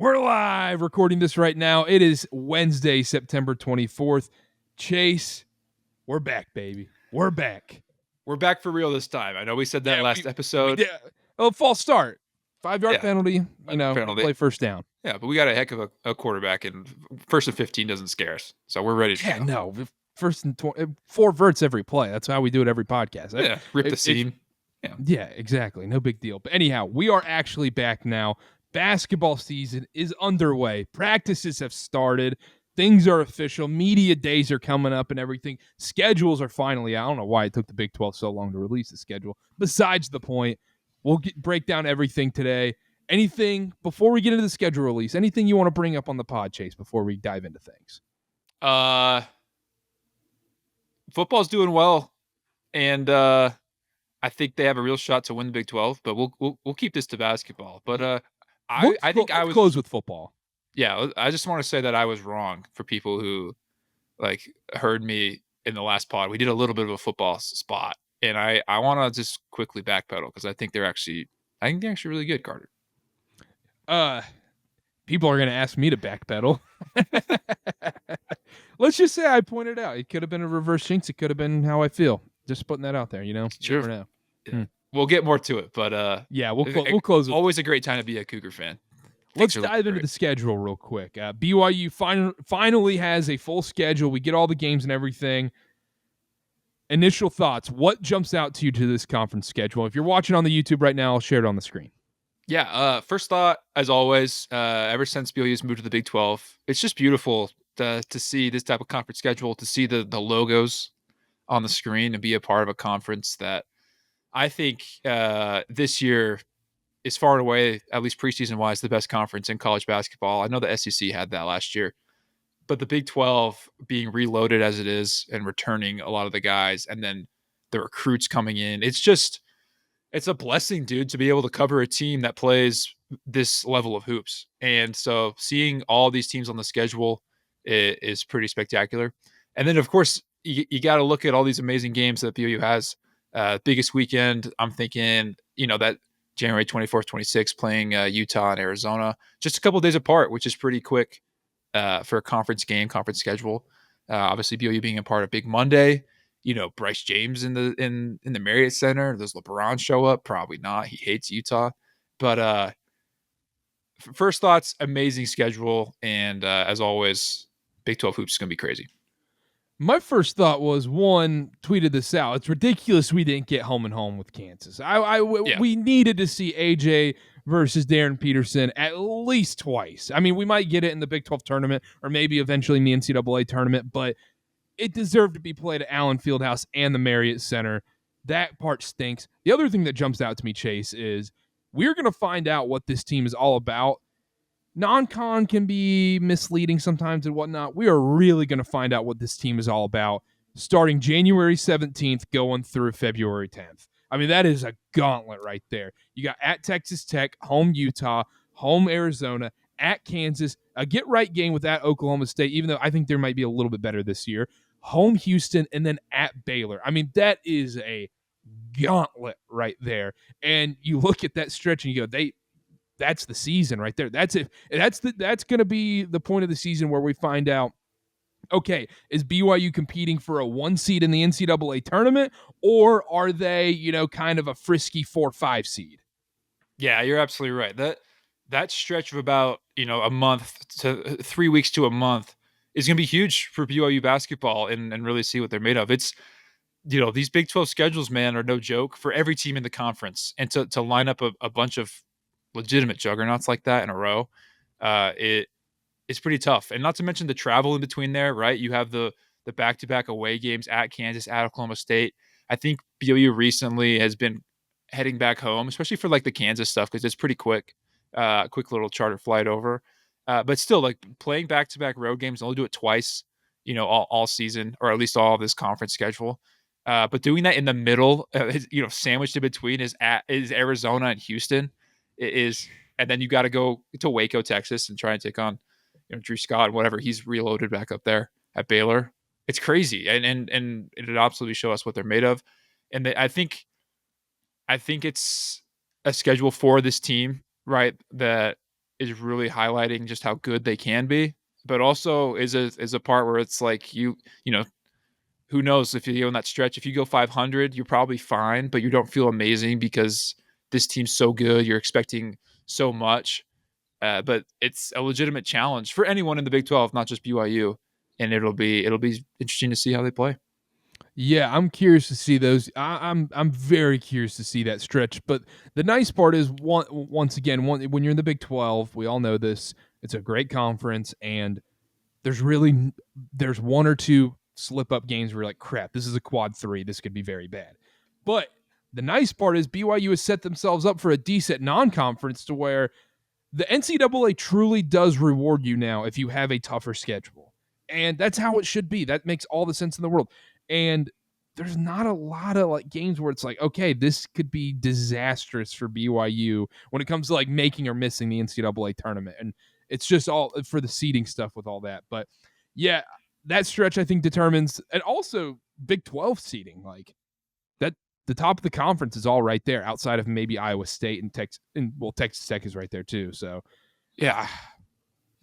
We're live recording this right now. It is Wednesday, September 24th. Chase, we're back, baby. We're back. We're back for real this time. I know we said that last episode. We did. Oh, false start. 5-yard penalty, play first down. Yeah, but we got a heck of a quarterback, and first and 15 doesn't scare us. So we're ready to go. No. First and 4 verts every play. That's how we do it every podcast. Yeah, rip the seam. Yeah, exactly. No big deal. But anyhow, we are actually back now. Basketball season is underway. Practices have started. Things are official. Media days are coming up and everything. Schedules are finally out. I don't know why it took the Big 12 so long to release the schedule. Besides the point, we'll break down everything today. Anything, before we get into the schedule release, anything you want to bring up on the pod, Chase, before we dive into things? Football's doing well, and I think they have a real shot to win the Big 12, but we'll keep this to basketball. But I think I was close with football. Yeah, I just want to say that I was wrong for people who heard me in the last pod. We did a little bit of a football spot, and I want to just quickly backpedal because I think they're actually really good, Carter. People are going to ask me to backpedal. Let's just say I pointed out it could have been a reverse jinx. It could have been how I feel. Just putting that out there, It's true. Now. Yeah. We'll get more to it, but we'll close. Always a great time to be a Cougar fan. Let's dive into the schedule real quick. BYU finally has a full schedule. We get all the games and everything. Initial thoughts. What jumps out to you to this conference schedule? If you're watching on the YouTube right now, I'll share it on the screen. Yeah, first thought, as always, ever since BYU's moved to the Big 12, it's just beautiful to see this type of conference schedule, to see the logos on the screen and be a part of a conference that I think this year is far and away, at least preseason-wise, the best conference in college basketball. I know the SEC had that last year, but the Big 12 being reloaded as it is and returning a lot of the guys and then the recruits coming in, it's a blessing, dude, to be able to cover a team that plays this level of hoops. And so seeing all these teams on the schedule is pretty spectacular. And then, of course, you got to look at all these amazing games that BYU has. Biggest weekend, I'm thinking, that January 24th, 26th, playing Utah and Arizona, just a couple of days apart, which is pretty quick for a conference schedule. Obviously, BYU being a part of Big Monday. Bryce James in the Marriott Center. Does LeBron show up? Probably not. He hates Utah. But first thoughts, amazing schedule. And as always, Big 12 hoops is going to be crazy. My first thought was, one, tweeted this out. It's ridiculous we didn't get home and home with Kansas. We needed to see AJ versus Darren Peterson at least twice. I mean, we might get it in the Big 12 tournament or maybe eventually in the NCAA tournament, but it deserved to be played at Allen Fieldhouse and the Marriott Center. That part stinks. The other thing that jumps out to me, Chase, is we're going to find out what this team is all about. Non-con can be misleading sometimes and whatnot. We are really going to find out what this team is all about starting January 17th going through February 10th. I mean, that is a gauntlet right there. You got at Texas Tech, home Utah, home Arizona, at Kansas, a get-right game with at Oklahoma State, even though I think they might be a little bit better this year, home Houston, and then at Baylor. I mean, that is a gauntlet right there. And you look at that stretch and you go, that's the season right there. That's it. That's going to be the point of the season where we find out, okay, is BYU competing for a 1 seed in the NCAA tournament, or are they, kind of a frisky 4-5 seed? Yeah, you're absolutely right. That stretch of about, a month to 3 weeks to a month is going to be huge for BYU basketball and really see what they're made of. It's, these Big 12 schedules, man, are no joke for every team in the conference. And to line up a bunch of legitimate juggernauts like that in a row, it's pretty tough. And not to mention the travel in between there, right? You have the back-to-back away games at Kansas, at Oklahoma State. I think BYU recently has been heading back home, especially for the Kansas stuff, because it's pretty quick little charter flight over. But still, playing back-to-back road games, only do it twice, all season, or at least all of this conference schedule. But doing that in the middle, sandwiched in between is Arizona and Houston. And then you got to go to Waco, Texas, and try and take on Drew Scott and whatever he's reloaded back up there at Baylor. It's crazy, and it'll absolutely show us what they're made of. And I think it's a schedule for this team, right, that is really highlighting just how good they can be, but also is a part where it's like you know, who knows if you go in that stretch, if you go 500, you're probably fine, but you don't feel amazing because this team's so good. You're expecting so much. But it's a legitimate challenge for anyone in the Big 12, not just BYU. And it'll be interesting to see how they play. Yeah, I'm curious to see those. I'm very curious to see that stretch. But the nice part is, once again, when you're in the Big 12, we all know this. It's a great conference, and there's one or two slip up games where you're like, crap, this is a quad 3. This could be very bad. But the nice part is BYU has set themselves up for a decent non-conference to where the NCAA truly does reward you now if you have a tougher schedule. And that's how it should be. That makes all the sense in the world. And there's not a lot of like games where it's like, okay, this could be disastrous for BYU when it comes to like making or missing the NCAA tournament. And it's just all for the seeding stuff with all that. But yeah, that stretch I think determines, and also Big 12 seeding, like that. The top of the conference is all right there, outside of maybe Iowa State and Texas. And well, Texas Tech is right there too. So, yeah,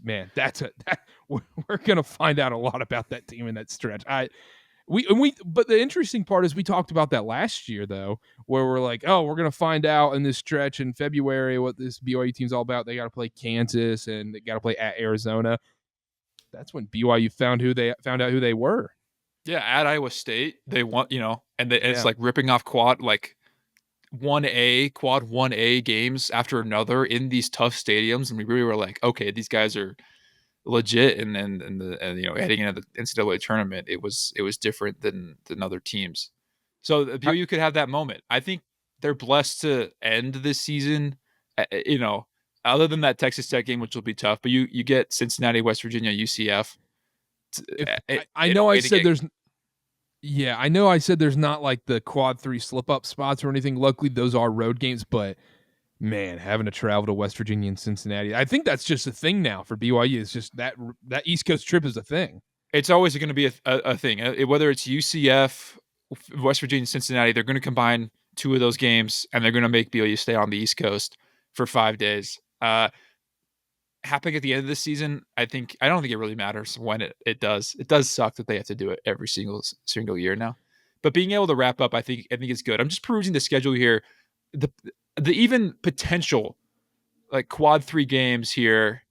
man, we're gonna find out a lot about that team in that stretch. But the interesting part is we talked about that last year though, where we're like, oh, we're gonna find out in this stretch in February what this BYU team's all about. They got to play Kansas and they got to play at Arizona. That's when BYU found out who they were. Yeah, at Iowa State, they want, and it's like ripping off quad 1A games after another in these tough stadiums, and we really were like, okay, these guys are legit. And heading into the NCAA tournament, it was different than other teams. So BYU could have that moment. I think they're blessed to end this season. Other than that Texas Tech game, which will be tough, but you get Cincinnati, West Virginia, UCF. I know I said there's not like the quad 3 slip up spots or anything. Luckily, those are road games, but man, having to travel to West Virginia and Cincinnati, I think that's just a thing now for BYU. It's just that East Coast trip is a thing. It's always going to be a thing. Whether it's UCF, West Virginia, Cincinnati, they're going to combine two of those games, and they're going to make BYU stay on the East Coast for 5 days. Happening at the end of this season, I don't think it really matters when it does. It does suck that they have to do it every single year now, but being able to wrap up, I think it's good. I'm just perusing the schedule here. The even potential like quad 3 games here.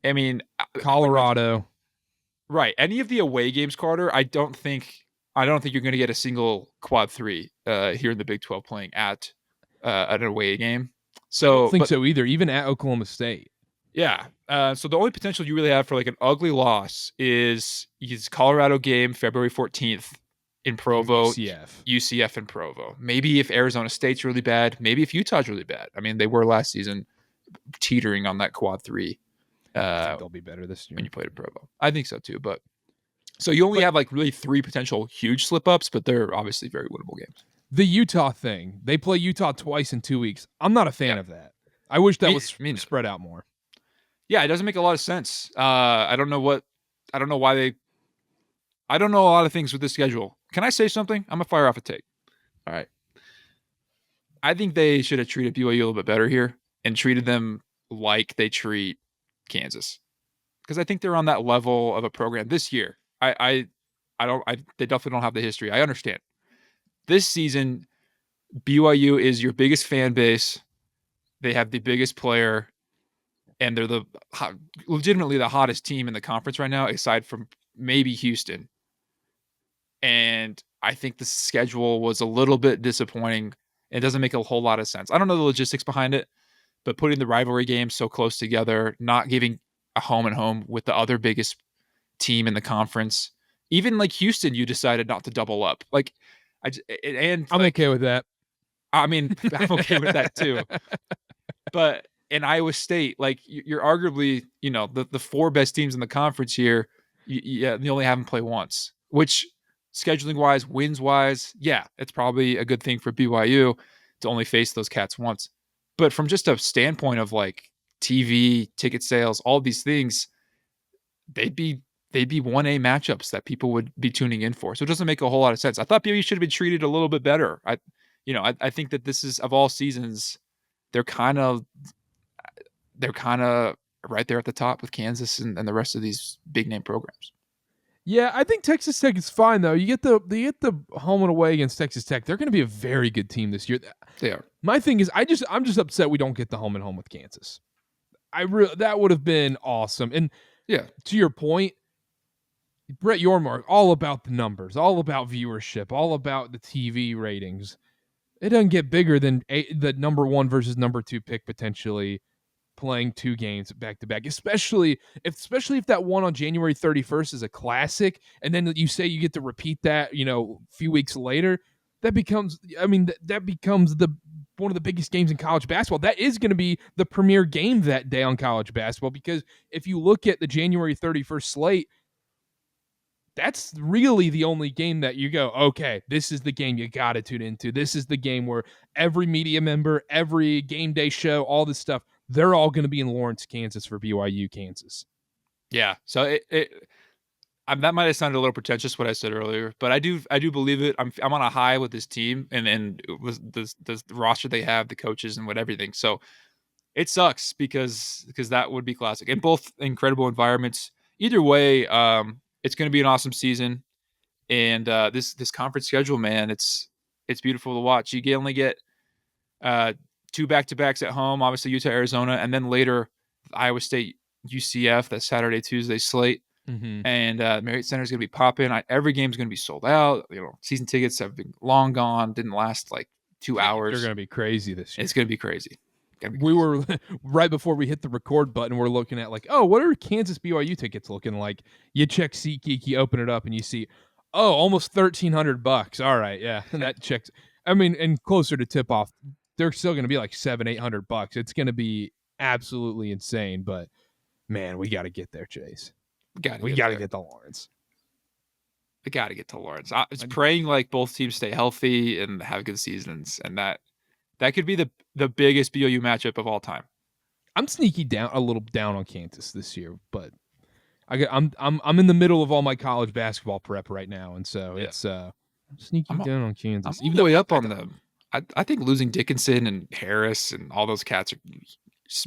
I mean, Colorado, right? Any of the away games, Carter. I don't think you're going to get a single quad 3 here in the Big 12 playing at an away game. So I don't think so either. Even at Oklahoma State. Yeah. So the only potential you really have for like an ugly loss is Colorado game February 14th in Provo, UCF in Provo. Maybe if Arizona State's really bad, maybe if Utah's really bad. I mean, they were last season teetering on that quad 3. I think they'll be better this year when you played in Provo. I think so too. But so you only have like really 3 potential huge slip ups, but they're obviously very winnable games. The Utah thing, they play Utah twice in 2 weeks. I'm not a fan of that. I wish that was spread out more. Yeah, it doesn't make a lot of sense. I don't know a lot of things with this schedule. Can I say something? I'm gonna fire off a take. All right. I think they should have treated BYU a little bit better here and treated them like they treat Kansas, because I think they're on that level of a program this year. They definitely don't have the history. I understand. This season, BYU is your biggest fan base. They have the biggest player. And they're legitimately the hottest team in the conference right now, aside from maybe Houston. And I think the schedule was a little bit disappointing. It doesn't make a whole lot of sense. I don't know the logistics behind it, but putting the rivalry games so close together, not giving a home and home with the other biggest team in the conference. Even like Houston, you decided not to double up. Like, I'm okay with that. I mean, I'm okay with that too. But in Iowa State, like you're arguably, the 4 best teams in the conference here. You only have them play once, which scheduling wise, wins wise, yeah, it's probably a good thing for BYU to only face those Cats once. But from just a standpoint of like TV, ticket sales, all these things, they'd be 1A matchups that people would be tuning in for. So it doesn't make a whole lot of sense. I thought BYU should have been treated a little bit better. I think that this is, of all seasons, they're kind of right there at the top with Kansas and the rest of these big name programs. Yeah, I think Texas Tech is fine though. You get the home and away against Texas Tech. They're going to be a very good team this year. They are. My thing is, I'm just upset we don't get the home and home with Kansas. That would have been awesome. And yeah, to your point, Brett Yormark, all about the numbers, all about viewership, all about the TV ratings. It doesn't get bigger than the number 1 versus number 2 pick potentially playing 2 games back to back, especially if that one on January 31st is a classic, and then you say you get to repeat that, a few weeks later. That becomes, that becomes one of the biggest games in college basketball. That is going to be the premier game that day on college basketball, because if you look at the January 31st slate, that's really the only game that you go, okay, this is the game you got to tune into. This is the game where every media member, every game day show, all this stuff, they're all going to be in Lawrence, Kansas for BYU, Kansas. Yeah. So that might have sounded a little pretentious what I said earlier, but I do believe it. I'm on a high with this team and with the roster they have, the coaches and everything. So it sucks because that would be classic. And both incredible environments. Either way, it's going to be an awesome season. And this conference schedule, man, it's beautiful to watch. You only get 2 back-to-backs at home, obviously Utah, Arizona, and then later Iowa State, UCF, that Saturday, Tuesday slate. Mm-hmm. And Marriott Center is going to be popping. Every game's going to be sold out. Season tickets have been long gone. Didn't last like 2 hours. They're going to be crazy this year. It's going to be crazy. We were right before we hit the record button. We're looking at like, what are Kansas BYU tickets looking like? You check SeatGeek, you open it up, and you see, almost $1,300. All right, yeah, and that checks. And closer to tip off, they're still going to be like $700-800. It's going to be absolutely insane. But man, we got to get there, Chase. We got to get to Lawrence. We got to get to Lawrence. I was praying like both teams stay healthy and have good seasons, and that could be the biggest BYU matchup of all time. I'm sneaky a little down on Kansas this year, but I'm in the middle of all my college basketball prep right now, and so it's I'm sneaky down on Kansas. I'm all the way up on them. I think losing Dickinson and Harris and all those cats are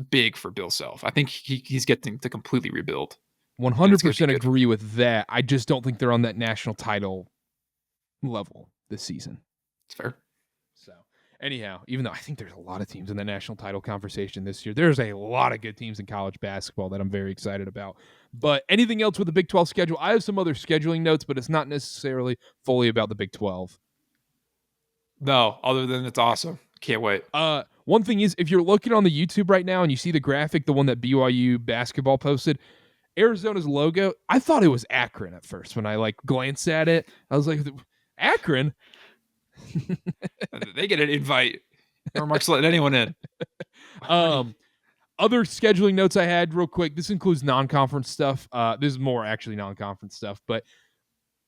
big for Bill Self. I think he's getting to completely rebuild. 100% agree with that. I just don't think they're on that national title level this season. It's fair. So, anyhow, even though I think there's a lot of teams in the national title conversation this year, there's a lot of good teams in college basketball that I'm very excited about. But anything else with the Big 12 schedule? I have some other scheduling notes, but it's not necessarily fully about the Big 12. No, other than it's awesome. Can't wait. One thing is, if you're looking on the YouTube right now and you see the graphic, the one that BYU basketball posted, Arizona's logo, I thought it was Akron at first when I glanced at it. I was like, Akron? They get an invite. Mark's letting anyone in. Other scheduling notes I had real quick. This includes non-conference stuff. This is more actually non-conference stuff, but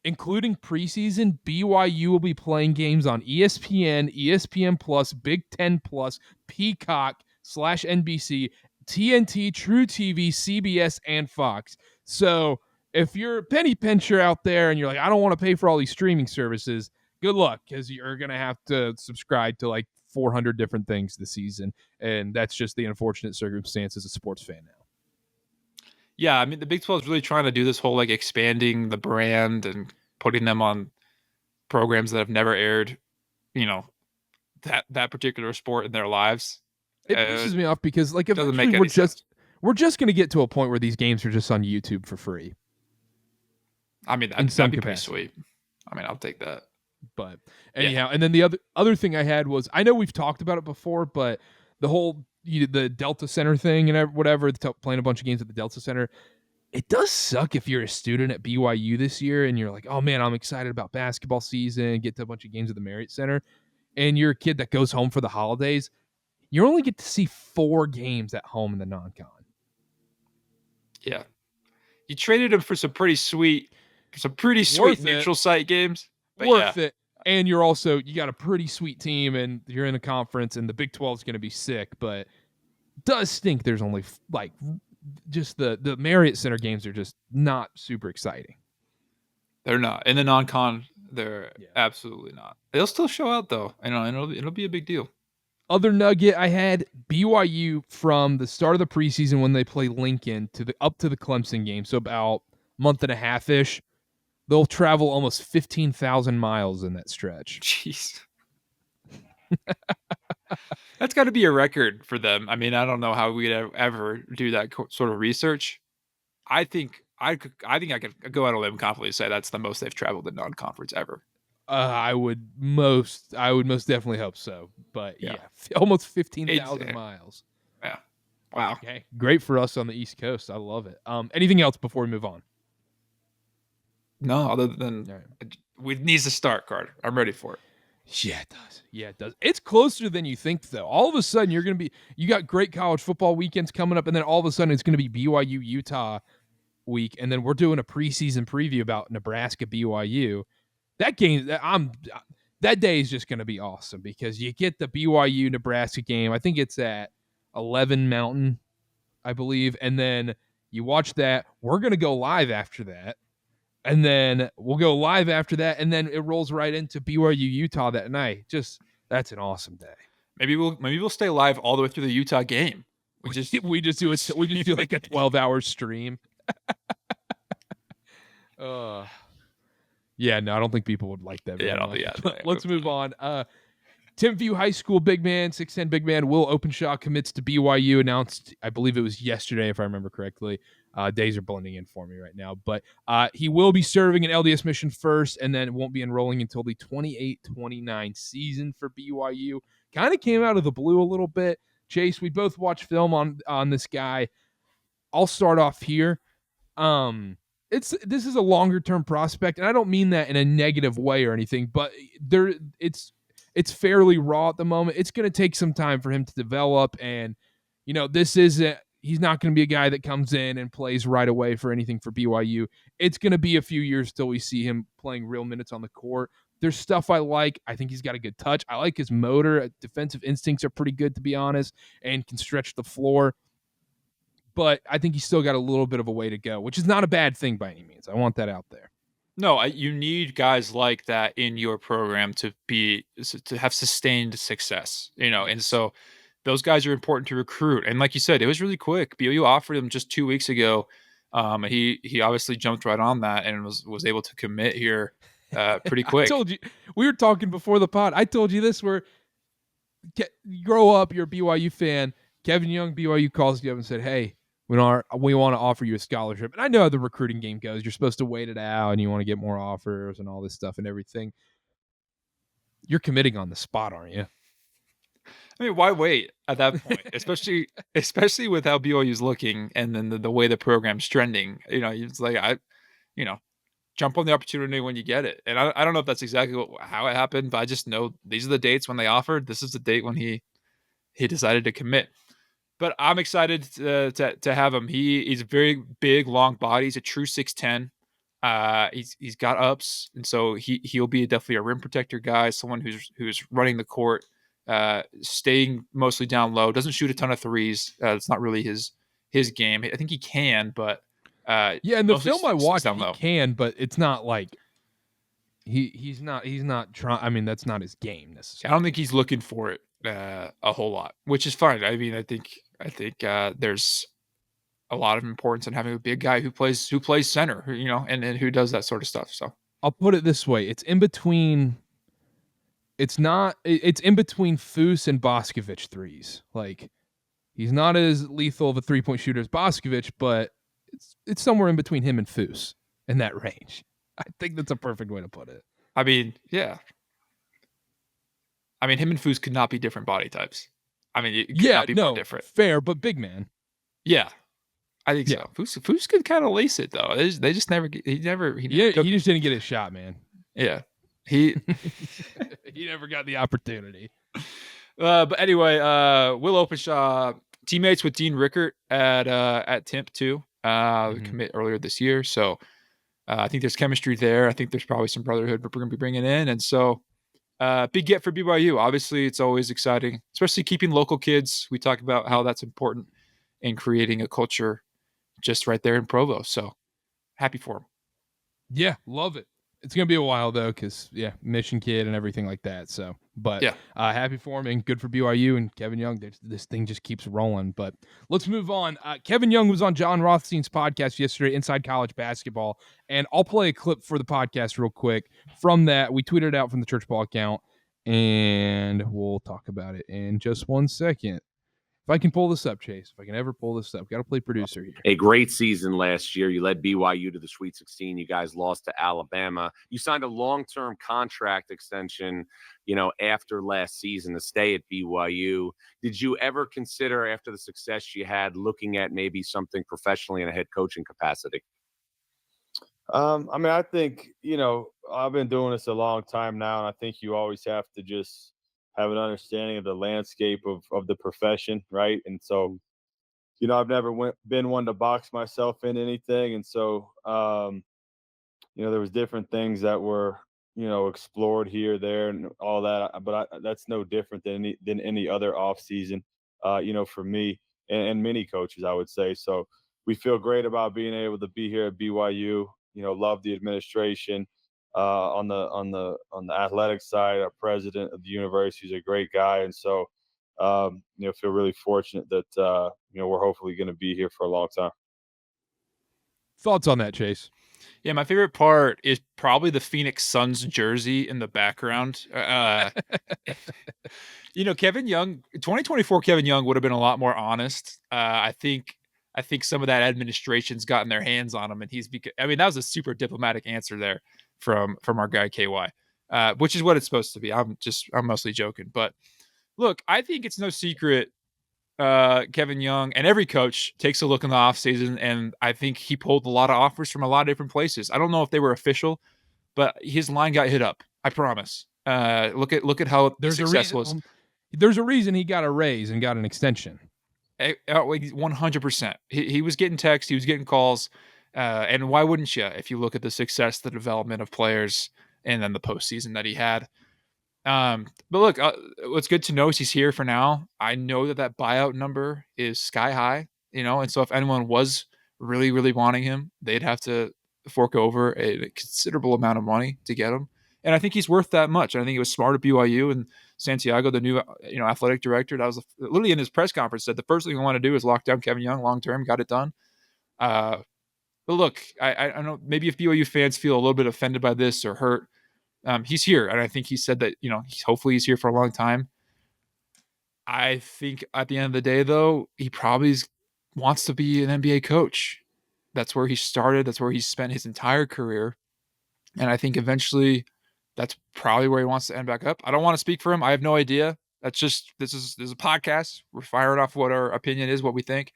including preseason, BYU will be playing games on ESPN, ESPN Plus, Big Ten Plus, Peacock /NBC, TNT, True TV, CBS, and Fox. So if you're a penny pincher out there and you're like, I don't want to pay for all these streaming services, good luck, because you're going to have to subscribe to 400 different things this season. And that's just the unfortunate circumstance as a sports fan now. Yeah, I mean, the Big 12 is really trying to do this whole expanding the brand and putting them on programs that have never aired, that particular sport in their lives. It pisses me off because eventually we're just going to get to a point where these games are just on YouTube for free. I mean, that'd be pretty sweet. I mean, I'll take that. But anyhow, and then the other thing I had was, I know we've talked about it before, but the whole the Delta Center thing and whatever, playing a bunch of games at the Delta Center, it does suck if you're a student at BYU this year and you're like, oh man, I'm excited about basketball season, get to a bunch of games at the Marriott Center, and you're a kid that goes home for the holidays. You only get to see 4 games at home in the non-con. Yeah. You traded him for some pretty sweet neutral site games. Worth it. And you got a pretty sweet team and you're in a conference and the Big 12 is going to be sick, but it does stink there's only just the Marriott Center games are just not super exciting. They're not. In the non-con, they're absolutely not. They'll still show out though. And it'll be a big deal. Other nugget I had, BYU from the start of the preseason when they play Lincoln up to the Clemson game, so about a month and a half-ish, they'll travel almost 15,000 miles in that stretch. Jeez. That's got to be a record for them. I mean, I don't know how we'd ever do that sort of research. I think I could go out on a limb and confidently say that's the most they've traveled in non-conference ever. I would most definitely hope so. But yeah almost 15,000 miles. Yeah. Wow. Okay, great for us on the East Coast. I love it. Anything else before we move on? No, other than it needs to start, Carter. I'm ready for it. Yeah, it does. Yeah, it does. It's closer than you think, though. All of a sudden, you got great college football weekends coming up, and then all of a sudden, it's going to be BYU Utah week, and then we're doing a preseason preview about Nebraska BYU. That game, that day is just going to be awesome because you get the BYU Nebraska game. I think it's at 11 Mountain, I believe, and then you watch that. We're going to go live after that. And then we'll go live after that, and then it rolls right into BYU Utah that night. That's an awesome day. Maybe we'll stay live all the way through the Utah game. We just do like a 12-hour stream. Yeah, no, I don't think people would like that. Let's move on. Timpview High School big man, 6'10" big man, Will Openshaw commits to BYU, announced, I believe it was yesterday, if I remember correctly. Days are blending in for me right now. But he will be serving an LDS mission first, and then won't be enrolling until the 28-29 season for BYU. Kind of came out of the blue a little bit. Chase, we both watched film on this guy. I'll start off here. This is a longer-term prospect, and I don't mean that in a negative way or anything, but it's fairly raw at the moment. It's going to take some time for him to develop, and he's not going to be a guy that comes in and plays right away for anything for BYU. It's going to be a few years till we see him playing real minutes on the court. There's stuff I like. I think he's got a good touch. I like his motor. Defensive instincts are pretty good, to be honest, and can stretch the floor. But I think he's still got a little bit of a way to go, which is not a bad thing by any means. I want that out there. No, you need guys like that in your program to have sustained success, and so those guys are important to recruit. And like you said, it was really quick. BYU offered him just 2 weeks ago. He obviously jumped right on that and was able to commit here pretty quick. I told you, we were talking before the pod. I told you this, where you grow up, you're a BYU fan. Kevin Young, BYU, calls you up and said, hey, we want to offer you a scholarship. And I know how the recruiting game goes. You're supposed to wait it out, and you want to get more offers and all this stuff and everything. You're committing on the spot, aren't you? I mean, why wait at that point? especially with how BYU's looking, and then the way the program's trending. It's like jump on the opportunity when you get it. And I don't know if that's exactly how it happened, but I just know these are the dates when they offered. This is the date when he decided to commit. But I'm excited to have him. He's a very big, long body. He's a true 6'10". He's got ups, and so he'll be definitely a rim protector guy, someone who's running the court, staying mostly down low. Doesn't shoot a ton of threes. It's not really his game. I think he can, but in the film I watched, he can, but it's not like he's not trying. I mean, that's not his game necessarily. I don't think he's looking for it a whole lot, which is fine. I mean, I think there's a lot of importance in having a big guy who plays center, and who does that sort of stuff. So I'll put it this way: it's in between. It's in between Foose and Boscovich threes. Like, he's not as lethal of a 3-point shooter as Boscovich, but it's somewhere in between him and Foose in that range. I think that's a perfect way to put it. I mean, yeah. I mean, him and Foose could not be different body types. I mean, it could not be more different. Fair, but big man. Yeah, I think so. Foose could kind of lace it though. They just never. He just didn't get his shot, man. Yeah, he never got the opportunity. But anyway, Will Openshaw, teammates with Dean Rickert at Temp too. Commit earlier this year, so I think there's chemistry there. I think there's probably some brotherhood we're going to be bringing in, and so. Big get for BYU. Obviously, it's always exciting, especially keeping local kids. We talk about how that's important in creating a culture just right there in Provo. So happy for him. Yeah, love it. It's going to be a while, though, because, Mission Kid and everything like that. So, But happy for him and good for BYU and Kevin Young. This thing just keeps rolling. But let's move on. Kevin Young was on John Rothstein's podcast yesterday, Inside College Basketball, and I'll play a clip for the podcast real quick from that. We tweeted it out from the Church Ball account, and we'll talk about it in just 1 second. If I can pull this up, Chase, if I can ever pull this up, got to play producer here. A great season last year. You led BYU to the Sweet 16. You guys lost to Alabama. You signed a long-term contract extension, after last season to stay at BYU. Did you ever consider, after the success you had, looking at maybe something professionally in a head coaching capacity? I think, I've been doing this a long time now, and I think you always have to just have an understanding of the landscape of the profession, right? And so, I've never been one to box myself in anything. And so, there was different things that were, explored here, there, and all that. But that's no different than any other off season, for me and many coaches, I would say. So we feel great about being able to be here at BYU. Love the administration. On the athletic side, our president of the university is a great guy, and so feel really fortunate that we're hopefully going to be here for a long time. Thoughts on that, Chase? Yeah, my favorite part is probably the Phoenix Suns jersey in the background. Kevin Young, 2024 Kevin Young would have been a lot more honest. I think some of that administration's gotten their hands on him, and that was a super diplomatic answer there from our guy KY, which is what it's supposed to be. I'm mostly joking, but look, I think it's no secret. Kevin Young and every coach takes a look in the offseason, and I think he pulled a lot of offers from a lot of different places. I don't know if they were official, but his line got hit up. I promise. Look at how successful. There's a reason he got a raise and got an extension. 100%. He was getting texts, he was getting calls, and why wouldn't you? If you look at the success, the development of players, and then the postseason that he had. But look, what's good to know is he's here for now. I know that buyout number is sky high, and so if anyone was really, really wanting him, they'd have to fork over a considerable amount of money to get him. And I think he's worth that much. And I think it was smart at BYU, and Santiago, the new athletic director, that was literally in his press conference, said the first thing we want to do is lock down Kevin Young long term. Got it done. But look, I don't know, maybe if BYU fans feel a little bit offended by this or hurt, he's here, and I think he said that hopefully he's here for a long time. I think at the end of the day, though, he probably wants to be an NBA coach. That's where he started. That's where he spent his entire career, and I think eventually that's probably where he wants to end back up. I don't want to speak for him. I have no idea. This is a podcast. We're firing off what our opinion is, what we think.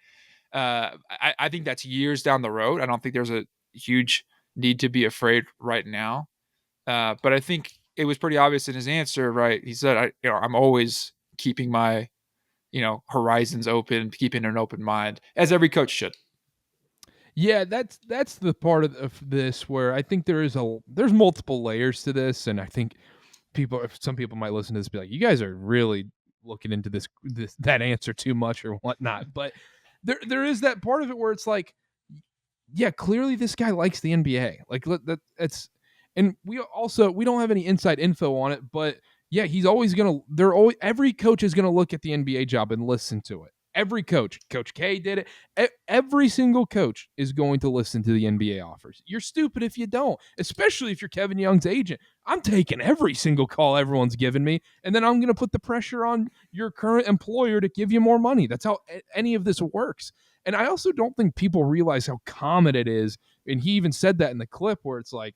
I think that's years down the road. I don't think there's a huge need to be afraid right now. But I think it was pretty obvious in his answer, right? He said, I'm always keeping my, horizons open, keeping an open mind, as every coach should. Yeah, that's the part of this where I think there's multiple layers to this, and I think some people might listen to this and be like, you guys are really looking into that answer too much or whatnot. But there is that part of it where it's like, yeah, clearly this guy likes the NBA. Like that's. And we don't have any inside info on it, but yeah, every coach is going to look at the NBA job and listen to it. Every coach, Coach K did it. Every single coach is going to listen to the NBA offers. You're stupid if you don't, especially if you're Kevin Young's agent. I'm taking every single call everyone's given me, and then I'm going to put the pressure on your current employer to give you more money. That's how any of this works. And I also don't think people realize how common it is. And he even said that in the clip where it's like,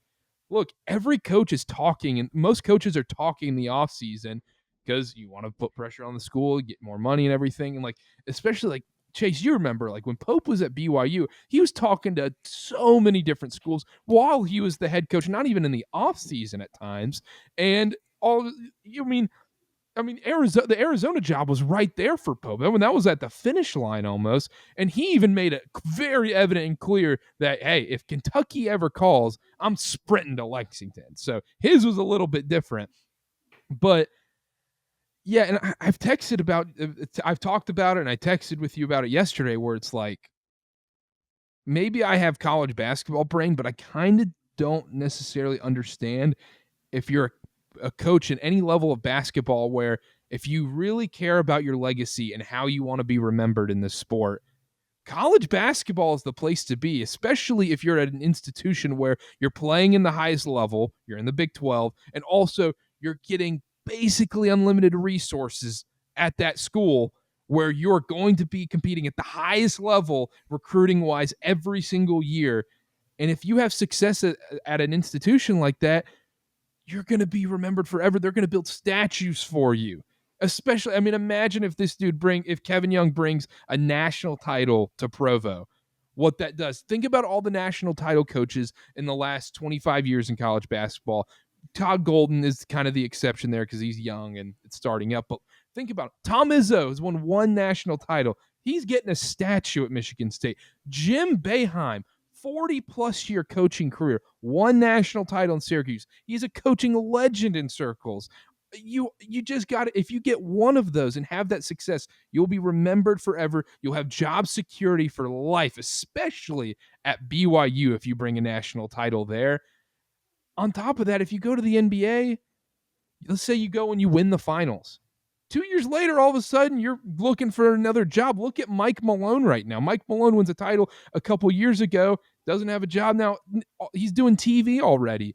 look, every coach is talking, and most coaches are talking in the offseason because you want to put pressure on the school, get more money and everything. And especially Chase, you remember when Pope was at BYU, he was talking to so many different schools while he was the head coach, not even in the offseason at times. And the Arizona job was right there for Pope. That was at the finish line almost. And he even made it very evident and clear that, hey, if Kentucky ever calls, I'm sprinting to Lexington. So his was a little bit different. But yeah, and I've talked about it, and I texted with you about it yesterday, where it's like, maybe I have college basketball brain, but I kind of don't necessarily understand if you're a coach in any level of basketball where if you really care about your legacy and how you want to be remembered in this sport, college basketball is the place to be, especially if you're at an institution where you're playing in the highest level, you're in the Big 12, and also you're getting basically unlimited resources at that school where you're going to be competing at the highest level recruiting-wise every single year. And if you have success at an institution like that, you're going to be remembered forever. They're going to build statues for you. Especially, I mean, imagine if if Kevin Young brings a national title to Provo, what that does. Think about all the national title coaches in the last 25 years in college basketball. Todd Golden is kind of the exception there because he's young and it's starting up. But think about it. Tom Izzo has won one national title. He's getting a statue at Michigan State. Jim Boeheim, 40-plus year coaching career, one national title in Syracuse. He's a coaching legend in circles. You just got to, if you get one of those and have that success, you'll be remembered forever. You'll have job security for life, especially at BYU if you bring a national title there. On top of that, if you go to the NBA, let's say you go and you win the finals. 2 years later, all of a sudden, you're looking for another job. Look at Mike Malone right now. Mike Malone wins a title a couple years ago, doesn't have a job now. He's doing TV already.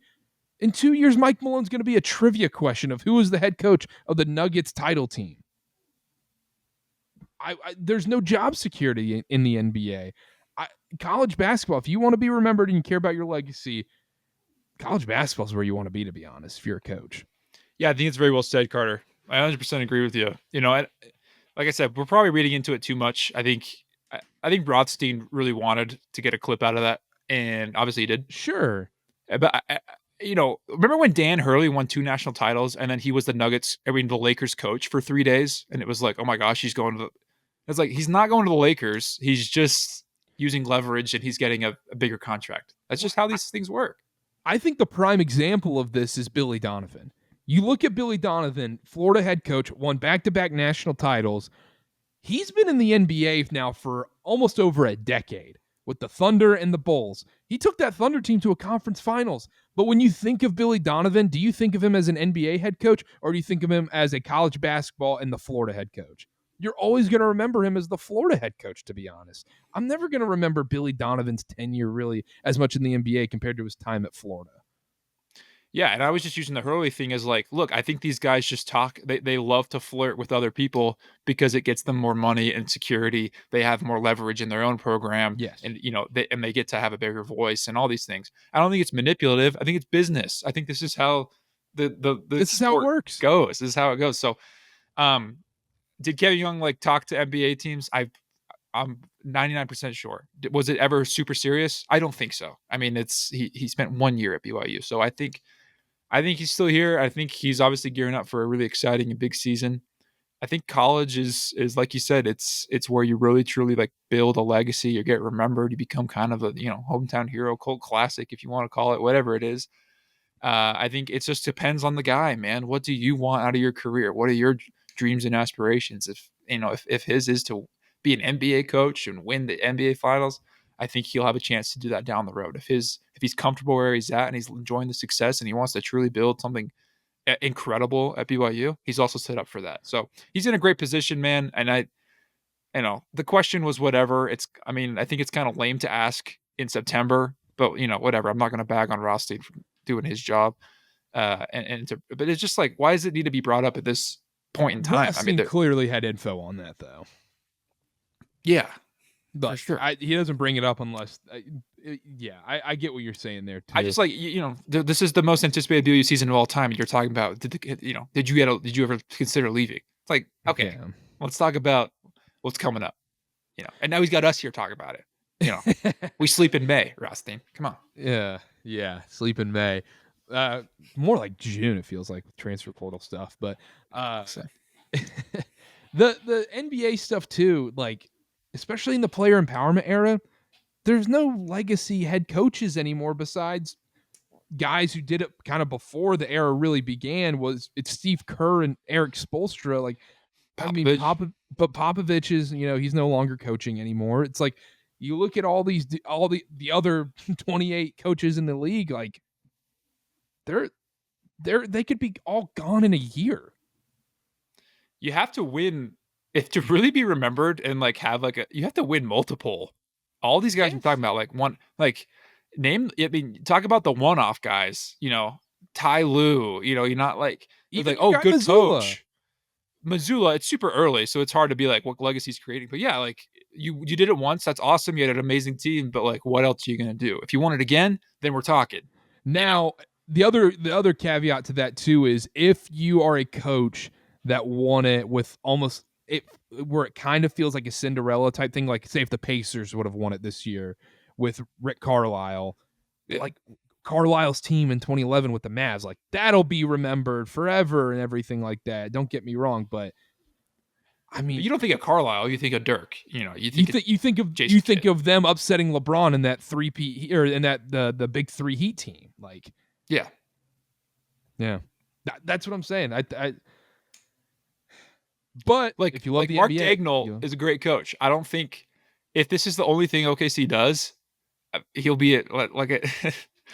In 2 years, Mike Malone's going to be a trivia question of who was the head coach of the Nuggets title team. There's no job security in the NBA. College basketball, if you want to be remembered and you care about your legacy, college basketball is where you want to be honest, if you're a coach. Yeah, I think it's very well said, Carter. I 100% agree with you. Like I said, we're probably reading into it too much. I think Rothstein really wanted to get a clip out of that, and obviously he did. Sure. But remember when Dan Hurley won 2 national titles and then he was the Lakers coach for 3 days, and it was like, oh my gosh, he's going to it's like, he's not going to the Lakers. He's just using leverage and he's getting a bigger contract. That's just how these things work. I think the prime example of this is Billy Donovan. You look at Billy Donovan, Florida head coach, won back-to-back national titles. He's been in the NBA now for almost over a decade with the Thunder and the Bulls. He took that Thunder team to a conference finals. But when you think of Billy Donovan, do you think of him as an NBA head coach, or do you think of him as a college basketball and the Florida head coach? You're always going to remember him as the Florida head coach, to be honest. I'm never going to remember Billy Donovan's tenure really as much in the NBA compared to his time at Florida. Yeah, and I was just using the Hurley thing as like, look, I think these guys just talk. They love to flirt with other people because it gets them more money and security. They have more leverage in their own program. Yes. And, they get to have a bigger voice and all these things. I don't think it's manipulative. I think it's business. I think this is how this is how it works. This is how it goes. So, did Kevin Young talk to NBA teams? I'm 99% sure. Was it ever super serious? I don't think so. I mean, he spent 1 year at BYU. So I think he's still here. I think he's obviously gearing up for a really exciting and big season. I think college is like you said, it's where you really truly build a legacy. You get remembered. You become kind of a hometown hero, cult classic, if you want to call it, whatever it is. I think it just depends on the guy, man. What do you want out of your career? What are your dreams and aspirations? If his is to be an NBA coach and win the NBA finals, I think he'll have a chance to do that down the road. If he's comfortable where he's at and he's enjoying the success and he wants to truly build something incredible at BYU, he's also set up for that. So he's in a great position, man. And the question was whatever. I think it's kind of lame to ask in September, but whatever. I'm not going to bag on Rothstein for doing his job. But it's just why does it need to be brought up at this point in time? Rothstein clearly had info on that though. Yeah. But sure. He doesn't bring it up unless, I get what you're saying there too. I just this is the most anticipated BYU season of all time. You're talking about, did you ever consider leaving? It's like, okay, let's talk about what's coming up, and now he's got us here talking about it. We sleep in May, Rothstein. Come on. Yeah. Sleep in May. More like June, it feels like, with transfer portal stuff, but, the NBA stuff too, especially in the player empowerment era, there's no legacy head coaches anymore besides guys who did it kind of before the era really began. It's Steve Kerr and Eric Spoelstra. Popovich. But Popovich is, he's no longer coaching anymore. It's like you look at all the other 28 coaches in the league, they're they could be all gone in a year. You have to win if to really be remembered and like have like you have to win multiple. All these guys Yes. I'm talking about, like one, like name. I mean, talk about the one-off guys. Ty Lue. You're not like Even like good Missoula. coach. Missoula, it's super early, so it's hard to be like what legacy he's creating. But yeah, like you did it once, that's awesome. You had an amazing team, but like what else are you gonna do? If you want it again, then we're talking. Now, the other caveat to that too is if you are a coach that won it with almost it where it kind of feels like a Cinderella type thing, like say if the Pacers would have won it this year with Rick Carlisle, like Carlisle's team in 2011 with the Mavs, like that'll be remembered forever and everything like that. Don't get me wrong, but I mean, you don't think of Carlisle, you think of Dirk. You think of them upsetting LeBron in that 3P or in that the big 3 Heat team, like yeah. That's what I'm saying. But like if you love like the Mark NBA, Daigneault is a great coach. I don't think if this is the only thing OKC does, he'll be at like a.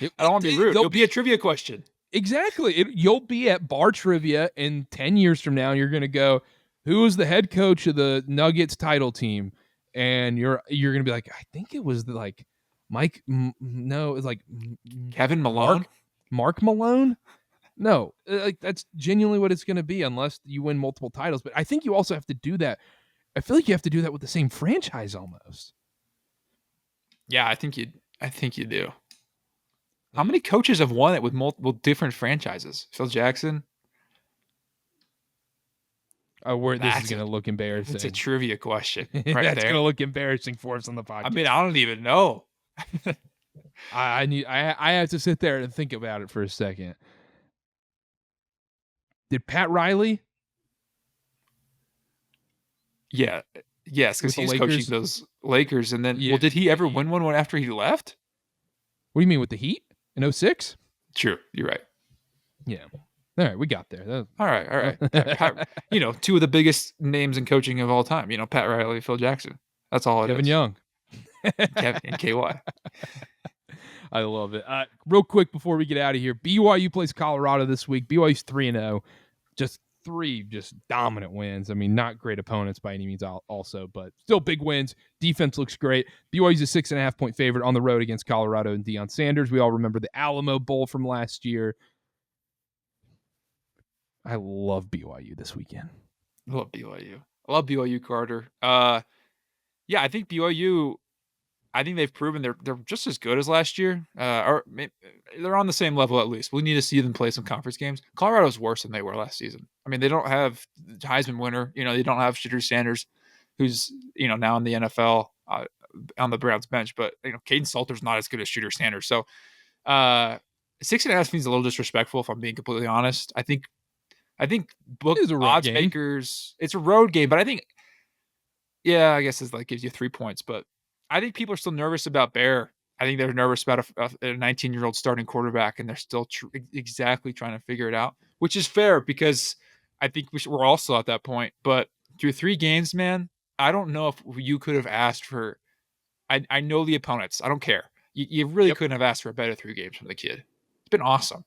I don't want to be rude. It'll be a trivia question. Exactly. You'll be at bar trivia in 10 years from now, and you're going to go, who was the head coach of the Nuggets title team? And you're going to be like, I think it was like Mike. No, it's like Kevin Malone. Mark Malone. No, like that's genuinely what it's going to be unless you win multiple titles. But I think you also have to do that. I feel like you have to do that with the same franchise almost. Yeah, I think you do. How many coaches have won it with multiple different franchises? Phil Jackson. This is going to look embarrassing. It's a trivia question. Right That's going to look embarrassing for us on the podcast. I mean, I don't even know. I have to sit there and think about it for a second. Did Pat Riley? Yeah. Yes, because he's coaching those Lakers. And then, did he ever win one after he left? What do you mean, with the Heat in 2006? True. You're right. Yeah. All right, we got there. All right. Pat, two of the biggest names in coaching of all time. Pat Riley, Phil Jackson. That's all it is. Kevin Young. Kevin and KY. I love it. Real quick before we get out of here, BYU plays Colorado this week. BYU's 3-0. Just dominant wins. I mean, not great opponents by any means also, but still big wins. Defense looks great. BYU's a 6.5-point favorite on the road against Colorado and Deion Sanders. We all remember the Alamo Bowl from last year. I love BYU this weekend. I love BYU, Carter. Yeah, I think BYU, they've proven they're just as good as last year. Or they're on the same level at least. We need to see them play some conference games. Colorado's worse than they were last season. I mean, they don't have Heisman winner. They don't have Shedeur Sanders, who's now in the NFL on the Browns bench. But Caden Salter's not as good as Shedeur Sanders. So 6.5 seems a little disrespectful, if I'm being completely honest. I think book odds game. Makers. It's a road game, but I think, yeah, I guess it gives you 3 points. But I think people are still nervous about Bear. I think they're nervous about a 19-year-old starting quarterback, and they're still exactly trying to figure it out, which is fair because I think we're also at that point. But through 3 games, man, I don't know if you could have asked for. I know the opponents. I don't care. You really couldn't have asked for a better 3 games from the kid. It's been awesome.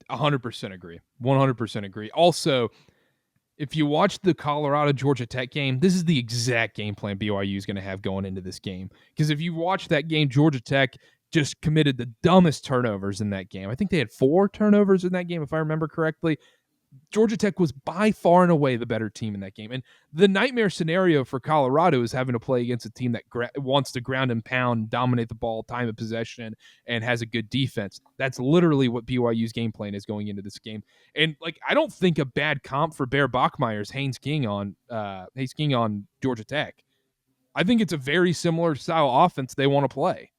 100% agree. 100% agree. Also, if you watch the Colorado-Georgia Tech game, this is the exact game plan BYU is going to have going into this game. Because if you watch that game, Georgia Tech just committed the dumbest turnovers in that game. I think they had 4 turnovers in that game, if I remember correctly. Georgia Tech was by far and away the better team in that game. And the nightmare scenario for Colorado is having to play against a team that wants to ground and pound, dominate the ball, time of possession, and has a good defense. That's literally what BYU's game plan is going into this game. And I don't think a bad comp for Bear Bachmeier is Haynes King on Georgia Tech. I think it's a very similar style offense they want to play.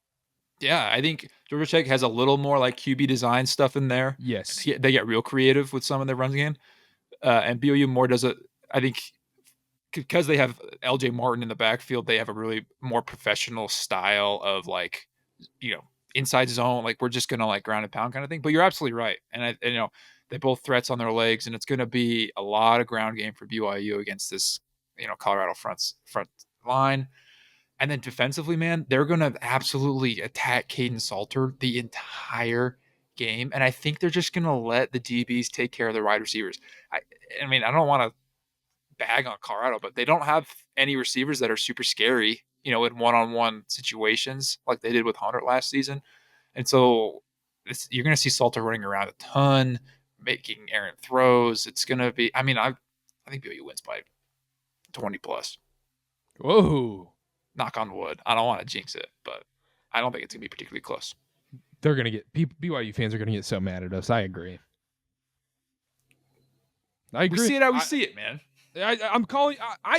Yeah, I think Georgia Tech has a little more QB design stuff in there. Yes. They get real creative with some of their runs game. And BYU more does it, I think, because they have LJ Martin in the backfield, they have a really more professional style of inside zone. We're just going to ground and pound kind of thing. But you're absolutely right. And they both threats on their legs, and it's going to be a lot of ground game for BYU against this, Colorado front line. And then defensively, man, they're going to absolutely attack Caden Salter the entire game, and I think they're just going to let the DBs take care of the wide receivers. I mean, I don't want to bag on Colorado, but they don't have any receivers that are super scary, in one-on-one situations like they did with Hunter last season. And so you're going to see Salter running around a ton, making errant throws. It's going to be, I think BYU wins by 20 plus. Whoa. Knock on wood. I don't want to jinx it, but I don't think it's going to be particularly close. They're going to get, BYU fans are going to get so mad at us. I agree. We see it how we see it, man. I'm calling.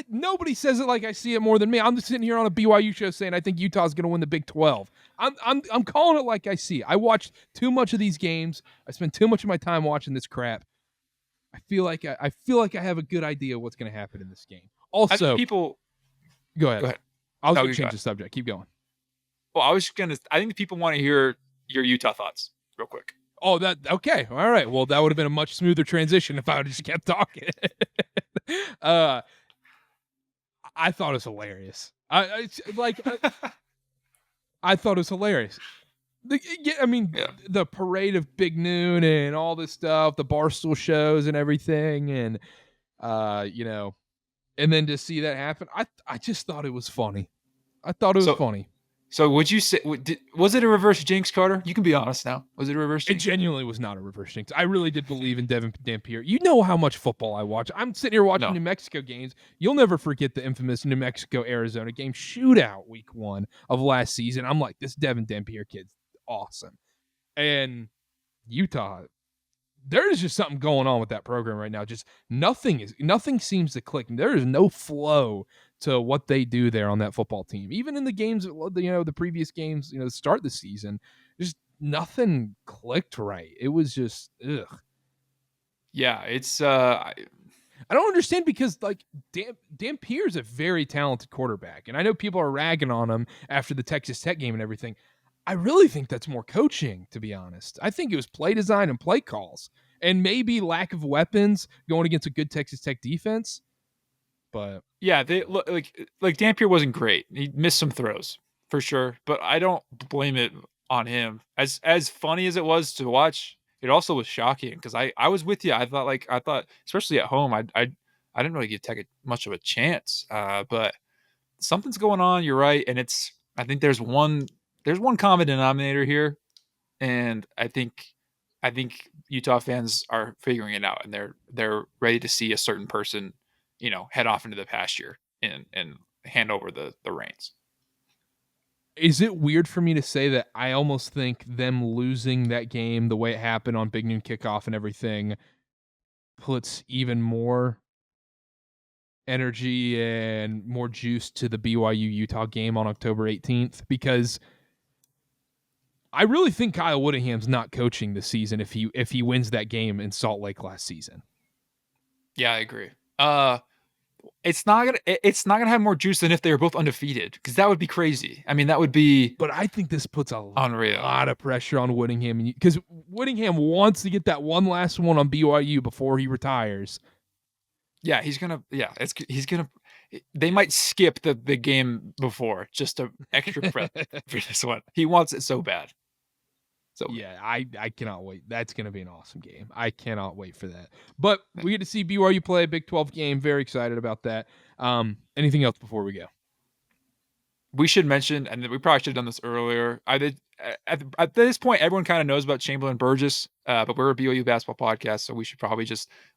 Nobody says it like I see it more than me. I'm just sitting here on a BYU show saying I think Utah's going to win the Big 12. I'm calling it like I see it. I watched too much of these games. I spend too much of my time watching this crap. I feel like I have a good idea what's going to happen in this game. Also, people. Go ahead. I was going to change the subject. Keep going. Well, I think the people want to hear your Utah thoughts real quick. Oh, okay. All right. Well, that would have bit a much smoother transition if I would have just kept talking. I thought it was hilarious. I thought it was hilarious. The parade of Big Noon and all this stuff, the Barstool shows and everything, and and then to see that happen, I just thought it was funny. I thought it was funny. So would you say, was it a reverse jinx, Carter? You can be honest now. Was it a reverse jinx? It genuinely was not a reverse jinx. I really did believe in Devin Dampier. You know how much football I watch. I'm sitting here watching New Mexico games. You'll never forget the infamous New Mexico-Arizona game shootout week 1 of last season. I'm like, this Devin Dampier kid's awesome. And Utah, there is just something going on with that program right now. Just nothing seems to click. There is no flow to what they do there on that football team. Even in the games, the previous games, to start the season, just nothing clicked right. It was just, ugh. Yeah, it's I don't understand because Dampier is a very talented quarterback, and I know people are ragging on him after the Texas Tech game and everything. I really think that's more coaching, to be honest. I think it was play design and play calls, and maybe lack of weapons going against a good Texas Tech defense. But yeah, they look like Dampier wasn't great. He missed some throws for sure, but I don't blame it on him. As funny as it was to watch, it also was shocking because I was with you. I thought especially at home, I didn't really give Tech much of a chance. But something's going on. You're right, and I think there's one common denominator here, and I think Utah fans are figuring it out, and they're ready to see a certain person, head off into the pasture and hand over the reins. Is it weird for me to say that I almost think them losing that game the way it happened on Big Noon kickoff and everything puts even more energy and more juice to the BYU Utah game on October 18th? Because I really think Kyle Whittingham's not coaching this season if he wins that game in Salt Lake last season. Yeah, I agree. It's not gonna have more juice than if they were both undefeated, because that would be crazy. I mean, that would be. But I think this puts a unreal lot of pressure on Whittingham, because Whittingham wants to get that one last one on BYU before he retires. Yeah, he's gonna. Yeah, he's gonna. They might skip the game before just to extra prep for this one. He wants it so bad. So yeah, I cannot wait. That's going to be an awesome game. I cannot wait for that. But we get to see BYU play a Big 12 game. Very excited about that. Anything else before we go? We should mention, and we probably should have done this earlier. At this point, everyone kind of knows about Chamberlain Burgess, but we're a BYU basketball podcast, so we should probably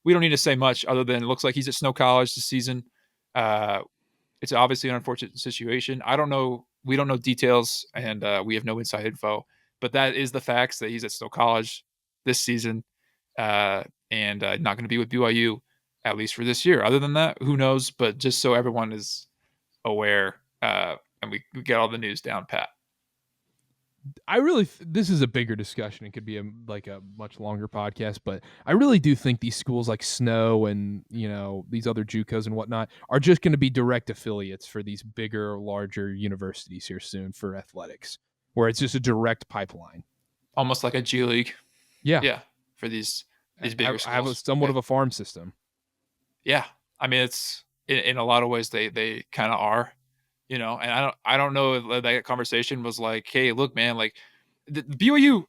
we don't need to say much other than it looks like he's at Snow College this season. It's obviously an unfortunate situation. We don't know details, and we have no inside info. But that is the facts that he's at Snow College this season, and not going to be with BYU, at least for this year. Other than that, who knows? But just so everyone is aware, and we get all the news down pat. This is a bigger discussion. It could be a much longer podcast, but I really do think these schools like Snow and, these other JUCOs and whatnot are just going to be direct affiliates for these bigger, larger universities here soon for athletics, where it's just a direct pipeline. Almost like a G League. Yeah. Yeah. For these bigger schools. I have somewhat of a farm system. Yeah. I mean, it's in a lot of ways they kind of are, and I don't know if that conversation was like, hey, look, man, like the BYU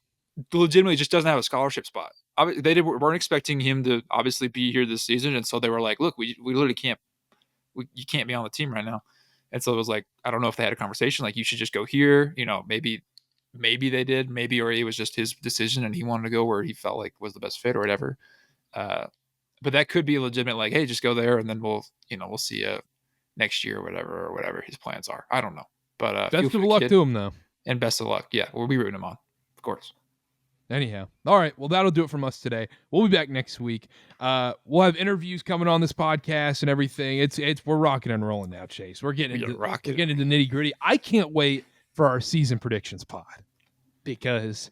legitimately just doesn't have a scholarship spot. They weren't expecting him to obviously be here this season, and so they were like, "Look, we literally can't. You can't be on the team right now." And so it was like, I don't know if they had a conversation like, you should just go here. Maybe they did, or it was just his decision and he wanted to go where he felt like was the best fit or whatever. But that could be legitimate, like, hey, just go there and then we'll see you next year or whatever his plans are. I don't know. But best of luck to him, though. And best of luck. Yeah, we'll be rooting him on, of course. Anyhow, all right. Well, that'll do it from us today. We'll be back next week. We'll have interviews coming on this podcast and everything. We're rocking and rolling now, Chase. We're getting into nitty gritty. I can't wait for our season predictions pod because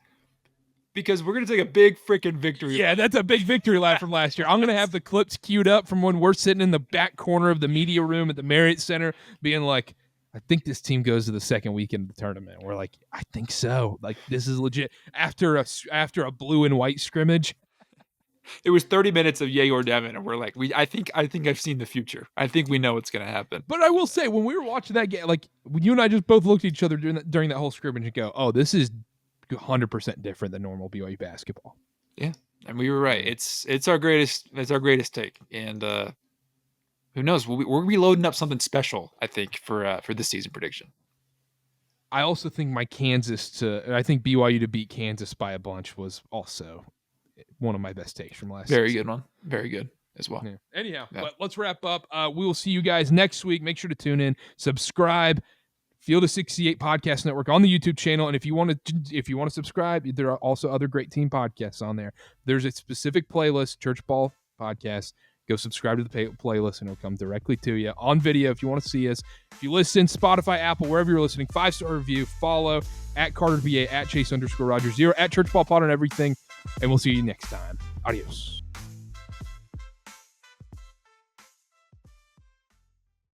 we're gonna take a big freaking victory. Yeah, that's a big victory lap from last year. I'm gonna have the clips queued up from when we're sitting in the back corner of the media room at the Marriott Center, being like, I think this team goes to the second weekend of the tournament. We're like, I think so. Like, this is legit. After a blue and white scrimmage, it was 30 minutes of yay or Devin, and we're like, I think I've seen the future. I think we know what's going to happen. But I will say, when we were watching that game, like, you and I just both looked at each other during that whole scrimmage and go, oh, this is 100% different than normal BYU basketball. Yeah, and we were right. It's our greatest take, and who knows? We're reloading up something special, I think, for this season prediction. I also think I think BYU to beat Kansas by a bunch was also one of my best takes from last season. Very good one. Very good as well. Yeah. Anyhow, but let's wrap up. We will see you guys next week. Make sure to tune in, subscribe. Field of 68 Podcast Network on the YouTube channel, and if you want to subscribe, there are also other great team podcasts on there. There's a specific playlist, Church Ball Podcast. Go subscribe to the playlist, and it'll come directly to you on video if you want to see us. If you listen, Spotify, Apple, wherever you're listening, 5-star review, follow at CarterBA, at Chase_Roger0, at Church Ball Pod on everything, and we'll see you next time. Adios.